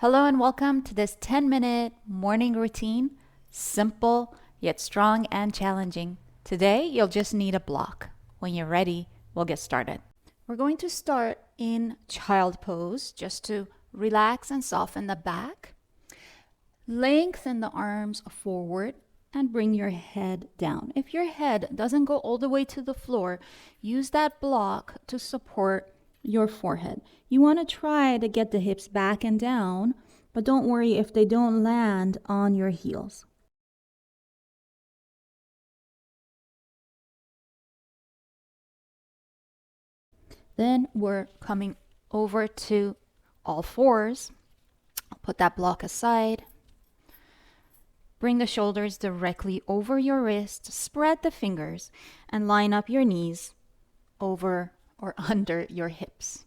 Hello and welcome to this 10-minute morning routine. Simple, yet strong and challenging. Today, you'll just need a block. When you're ready, we'll get started. We're going to start in child pose just to relax and soften the back. Lengthen the arms forward and bring your head down. If your head doesn't go all the way to the floor, use that block to support your forehead. You want to try to get the hips back and down, but don't worry if they don't land on your heels. Then we're coming over to all fours. I'll put that block aside. Bring the shoulders directly over your wrist, spread the fingers, and line up your knees over or under your hips.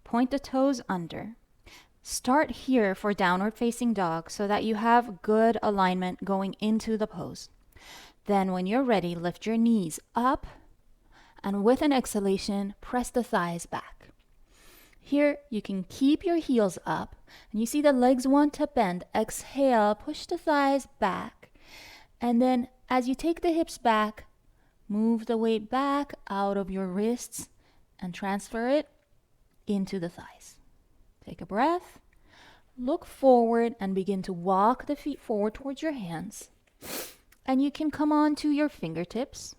Point the toes under. Start here for downward facing dog so that you have good alignment going into the pose. Then when you're ready, lift your knees up and with an exhalation, press the thighs back. Here you can keep your heels up and you see the legs want to bend. Exhale, push the thighs back. And then as you take the hips back, move the weight back out of your wrists and transfer it into the thighs. Take a breath. Look forward and begin to walk the feet forward towards your hands. And you can come on to your fingertips.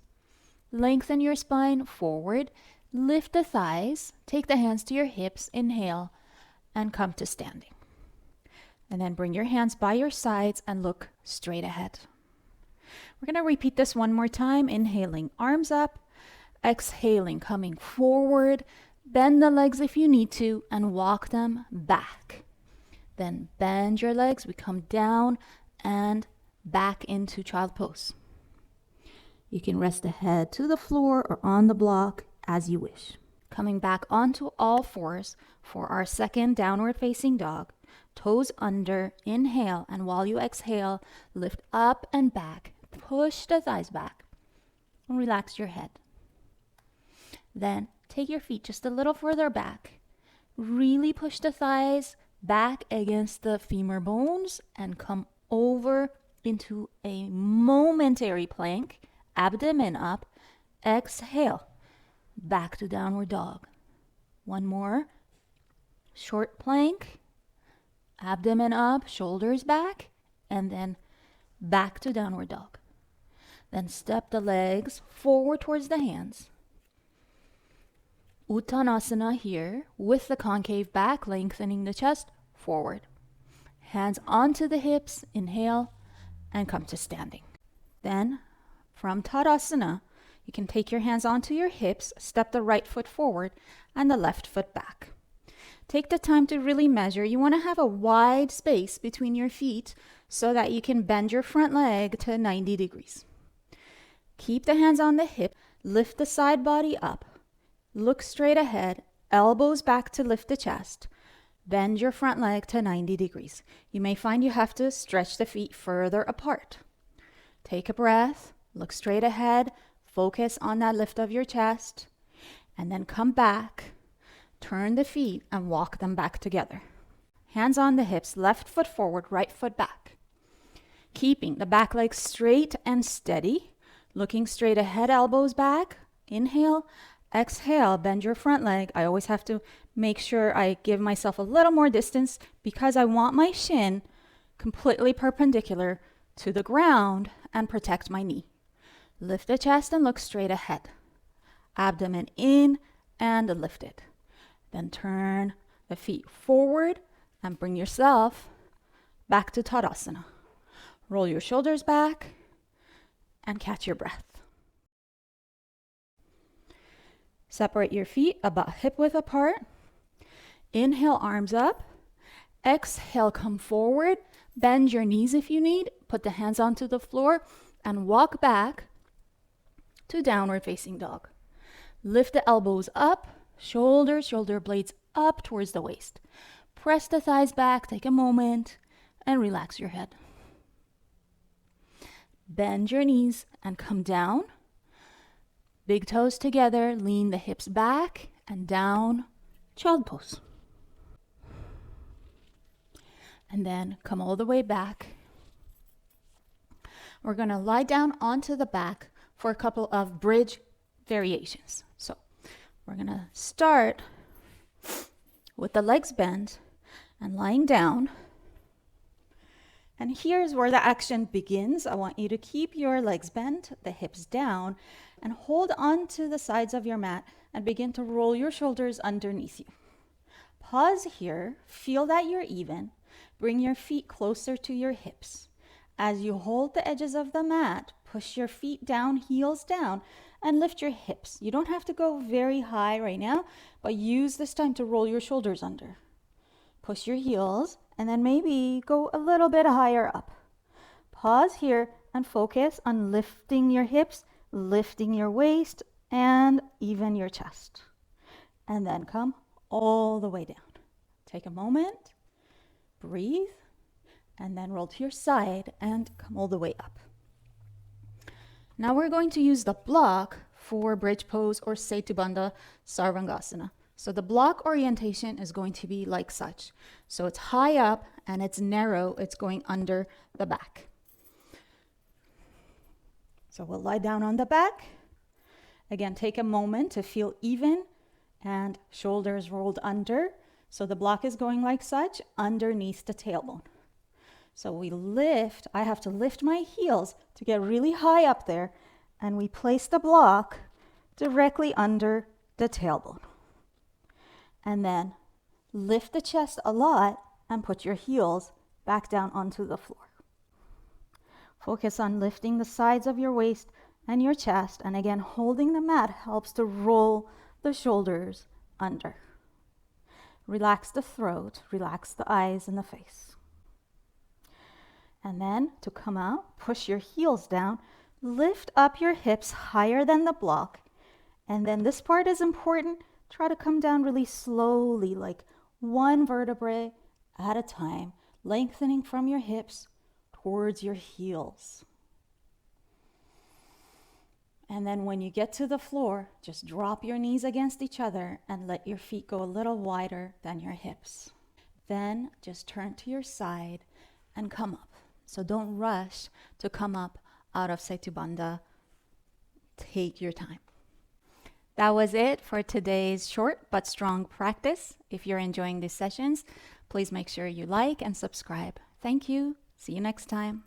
Lengthen your spine forward. Lift the thighs. Take the hands to your hips. Inhale and come to standing. And then bring your hands by your sides and look straight ahead. We're going to repeat this one more time. Inhaling, arms up. Exhaling, coming forward. Bend the legs if you need to and walk them back. Then bend your legs. We come down and back into child pose. You can rest the head to the floor or on the block as you wish. Coming back onto all fours for our second downward facing dog. Toes under, inhale, and while you exhale, lift up and back. Push the thighs back and relax your head. Then take your feet just a little further back. Really push the thighs back against the femur bones and come over into a momentary plank. Abdomen up. Exhale. Back to downward dog. One more. Short plank. Abdomen up, shoulders back, and then back to downward dog. Then step the legs forward towards the hands. Uttanasana here with the concave back, lengthening the chest forward. Hands onto the hips, inhale, and come to standing. Then from Tadasana, you can take your hands onto your hips, step the right foot forward and the left foot back. Take the time to really measure. You want to have a wide space between your feet so that you can bend your front leg to 90 degrees. Keep the hands on the hip, lift the side body up. Look straight ahead, elbows back to lift the chest. Bend your front leg to 90 degrees. You may find you have to stretch the feet further apart. Take a breath, look straight ahead, focus on that lift of your chest, and then come back, turn the feet and walk them back together. Hands on the hips, left foot forward, right foot back. Keeping the back leg straight and steady, looking straight ahead, elbows back. Inhale. Exhale, bend your front leg. I always have to make sure I give myself a little more distance because I want my shin completely perpendicular to the ground and protect my knee. Lift the chest and look straight ahead. Abdomen in and lift it. Then turn the feet forward and bring yourself back to Tadasana. Roll your shoulders back and catch your breath. Separate your feet about hip width apart. Inhale, arms up. Exhale, come forward. Bend your knees if you need. Put the hands onto the floor and walk back to downward facing dog. Lift the elbows up, shoulder blades up towards the waist. Press the thighs back, take a moment, and relax your head. Bend your knees and come down. Big toes together, lean the hips back and down, child pose. And then come all the way back. We're going to lie down onto the back for a couple of bridge variations. So we're going to start with the legs bent and lying down. And here's where the action begins. I want you to keep your legs bent, the hips down, and hold on to the sides of your mat and begin to roll your shoulders underneath you. Pause here, feel that you're even. Bring your feet closer to your hips. As you hold the edges of the mat, push your feet down, heels down, and lift your hips. You don't have to go very high right now, but use this time to roll your shoulders under. Push your heels, and then maybe go a little bit higher up. Pause here and focus on lifting your hips, lifting your waist, and even your chest. And then come all the way down. Take a moment, breathe, and then roll to your side and come all the way up. Now we're going to use the block for bridge pose or Setu Bandha Sarvangasana. So the block orientation is going to be like such. So it's high up and it's narrow. It's going under the back. So we'll lie down on the back. Again, take a moment to feel even and shoulders rolled under. So the block is going like such underneath the tailbone. So we lift, I have to lift my heels to get really high up there, and we place the block directly under the tailbone. And then lift the chest a lot and put your heels back down onto the floor. Focus on lifting the sides of your waist and your chest, and again, holding the mat helps to roll the shoulders under. Relax the throat, relax the eyes and the face. And then to come out, push your heels down, lift up your hips higher than the block. And then this part is important. Try to come down really slowly, like one vertebrae at a time, lengthening from your hips towards your heels. And then when you get to the floor, just drop your knees against each other and let your feet go a little wider than your hips. Then just turn to your side and come up. So don't rush to come up out of Setu Bandha. Take your time. That was it for today's short but strong practice. If you're enjoying these sessions, please make sure you like and subscribe. Thank you. See you next time.